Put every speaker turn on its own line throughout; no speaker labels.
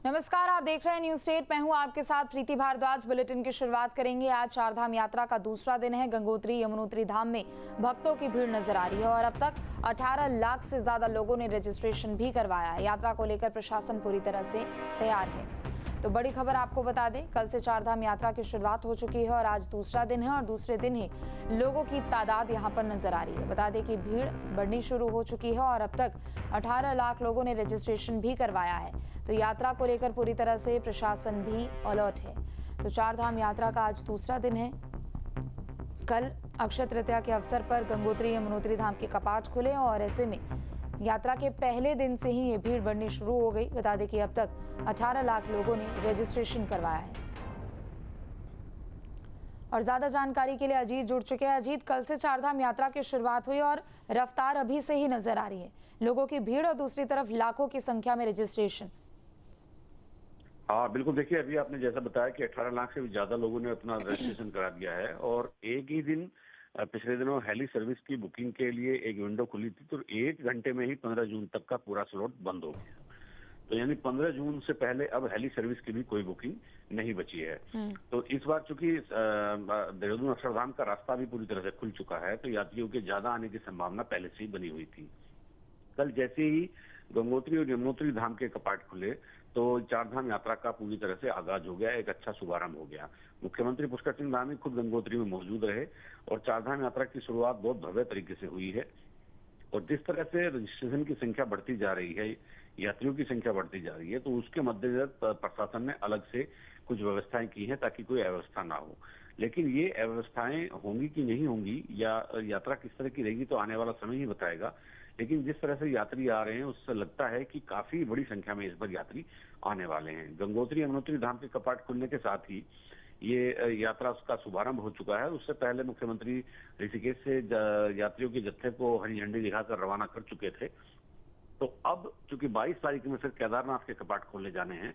नमस्कार, आप देख रहे हैं न्यूज स्टेट। मैं हूं आपके साथ प्रीति भारद्वाज। बुलेटिन की शुरुआत करेंगे। आज चारधाम यात्रा का दूसरा दिन है। गंगोत्री यमुनोत्री धाम में भक्तों की भीड़ नजर आ रही है और अब तक 18 लाख से ज्यादा लोगों ने रजिस्ट्रेशन भी करवाया है। यात्रा को लेकर प्रशासन पूरी तरह से तैयार है। तो बड़ी खबर आपको बता दें, कल से चारधाम यात्रा की शुरुआत हो चुकी है और आज दूसरा दिन है और दूसरे दिन ही लोगों की तादाद यहां पर नजर आ रही है। बता दें कि भीड़ बढ़नी शुरू हो चुकी है और अब तक 18 लाख लोगों ने रजिस्ट्रेशन भी करवाया है। तो यात्रा को लेकर पूरी तरह से प्रशासन भी अलर्ट है। तो चारधाम यात्रा का आज दूसरा दिन है। कल अक्षय तृतीया के अवसर पर गंगोत्री यमुनोत्री धाम के कपाट खुले और ऐसे में यात्रा के पहले दिन से ही ये भीड़ बढ़नी शुरू हो गई। बता दें कि अब तक 18 लाख लोगों ने रजिस्ट्रेशन करवाया है। और ज्यादा जानकारी के लिए अजीत जुड़ चुके हैं। अजीत, कल से चारधाम यात्रा की शुरुआत हुई और रफ्तार अभी से ही नजर आ रही है, लोगों की भीड़ और दूसरी तरफ लाखों की संख्या में रजिस्ट्रेशन।
हाँ बिल्कुल, देखिए अभी आपने जैसा बताया कि 18 लाख से भी ज्यादा लोगों ने अपना रजिस्ट्रेशन करा दिया है और एक ही दिन पिछले दिनों हेली सर्विस की बुकिंग के लिए एक विंडो खुली थी, तो 1 घंटे में ही 15 जून तक का पूरा स्लॉट बंद हो गया। तो यानी 15 जून से पहले अब हेली सर्विस की भी कोई बुकिंग नहीं बची है। तो इस बार चूंकि देहरादून अक्षरधाम का रास्ता भी पूरी तरह से खुल चुका है, तो यात्रियों के ज्यादा आने की संभावना पहले से ही बनी हुई थी। कल जैसे ही गंगोत्री और यमुनोत्री धाम के कपाट खुले तो चारधाम यात्रा का पूरी तरह से आगाज हो गया, एक अच्छा शुभारंभ हो गया। मुख्यमंत्री पुष्कर सिंह धामी खुद गंगोत्री में मौजूद रहे और चारधाम यात्रा की शुरुआत बहुत भव्य तरीके से हुई है। और जिस तरह से रजिस्ट्रेशन की संख्या बढ़ती जा रही है, यात्रियों की संख्या बढ़ती जा रही है, तो उसके मद्देनजर प्रशासन ने अलग से कुछ व्यवस्थाएं की हैं ताकि कोई अव्यवस्था ना हो। लेकिन ये अव्यवस्थाएं होंगी कि नहीं होंगी या यात्रा किस तरह की रहेगी तो आने वाला समय ही बताएगा। लेकिन जिस तरह से यात्री आ रहे हैं उससे लगता है कि काफी बड़ी संख्या में इस बार यात्री आने वाले हैं। गंगोत्री यमुनोत्री धाम के कपाट खुलने के साथ ही ये यात्रा का शुभारंभ हो चुका है। उससे पहले मुख्यमंत्री ऋषिकेश से यात्रियों के जत्थे को हरी झंडी दिखाकर रवाना कर चुके थे। तो अब चूंकि 22 तारीख में फिर केदारनाथ के कपाट खोले जाने हैं,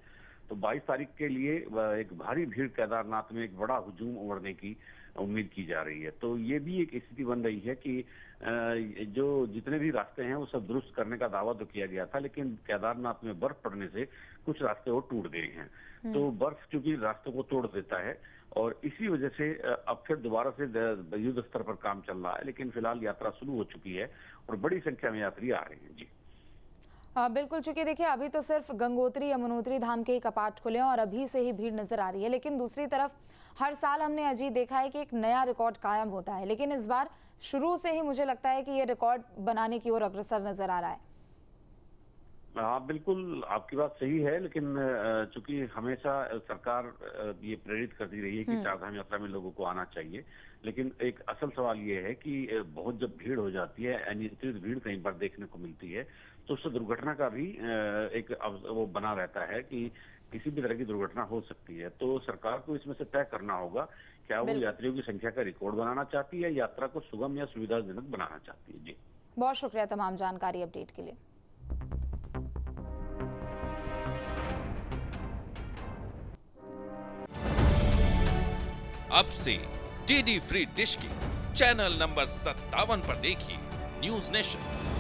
तो 22 तारीख के लिए एक भारी भीड़ केदारनाथ में एक बड़ा हुजूम उमड़ने की उम्मीद की जा रही है। तो ये भी एक स्थिति बन रही है कि जो जितने भी रास्ते हैं वो सब दुरुस्त करने का दावा तो किया गया था, लेकिन केदारनाथ में बर्फ पड़ने से कुछ रास्ते वो टूट गए हैं। तो बर्फ चूंकि रास्तों को तोड़ देता है और इसी वजह से अब फिर दोबारा से युद्ध स्तर पर काम चल रहा है। लेकिन फिलहाल यात्रा शुरू हो चुकी है और बड़ी संख्या में यात्री आ रहे हैं। जी
बिल्कुल, चूंकि देखिए अभी तो सिर्फ गंगोत्री यमुनोत्री धाम के ही कपाट खुले हैं और अभी से ही भीड़ नजर आ रही है। लेकिन दूसरी तरफ हर साल हमने अजीत देखा है कि एक नया रिकॉर्ड कायम होता है, लेकिन इस बार शुरू से ही मुझे लगता है कि ये रिकॉर्ड बनाने की ओर अग्रसर नजर आ रहा है।
हाँ बिल्कुल, आपकी बात सही है, लेकिन चूंकि हमेशा सरकार ये प्रेरित करती रही है कि चारधाम यात्रा में लोगों को आना चाहिए। लेकिन एक असल सवाल ये है कि बहुत जब भीड़ हो जाती है, अनियंत्रित भीड़ कहीं पर देखने को मिलती है, तो उससे दुर्घटना का भी एक वो बना रहता है कि किसी भी तरह की दुर्घटना हो सकती है। तो सरकार को इसमें से तय करना होगा क्या वो यात्रियों की संख्या का रिकॉर्ड बनाना चाहती है, यात्रा को सुगम या सुविधाजनक बनाना चाहती है। जी
बहुत शुक्रिया तमाम जानकारी अपडेट के लिए।
अब से डीडी फ्री डिश की चैनल नंबर 57 पर देखिए न्यूज नेशन।